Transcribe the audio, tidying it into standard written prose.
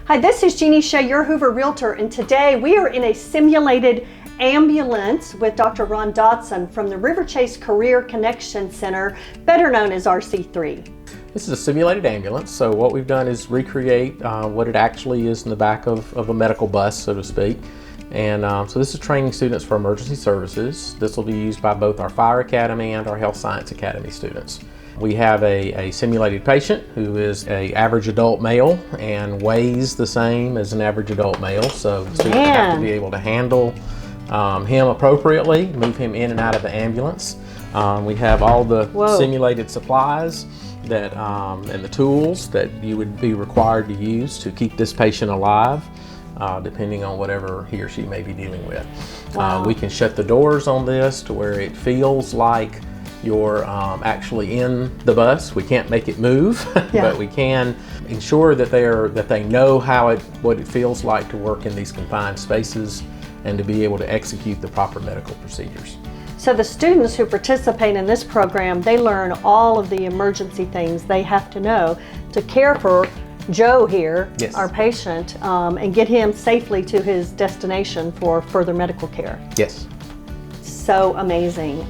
Hi, this is Jeanie Shea, your Hoover Realtor, and today we are in a simulated ambulance with Dr. Ron Dodson from the Riverchase Career Connection Center, better known as RC3. This is a simulated ambulance, so what we've done is recreate what it actually is in the back of a medical bus, so to speak. And so this is training students for emergency services. This will be used by both our Fire Academy and our Health Science Academy students. We have a simulated patient who is an average adult male and weighs the same as an average adult male, so the students have to be able to handle him appropriately, move him in and out of the ambulance. We have all the simulated supplies that and the tools that you would be required to use to keep this patient alive, depending on whatever he or she may be dealing with. We can shut the doors on this to where it feels like you're actually in the bus. We can't make it move, but we can ensure that they know what it feels like to work in these confined spaces and to be able to execute the proper medical procedures. So the students who participate in this program, they learn all of the emergency things they have to know to care for Joe here, our patient, and get him safely to his destination for further medical care. Yes. So amazing.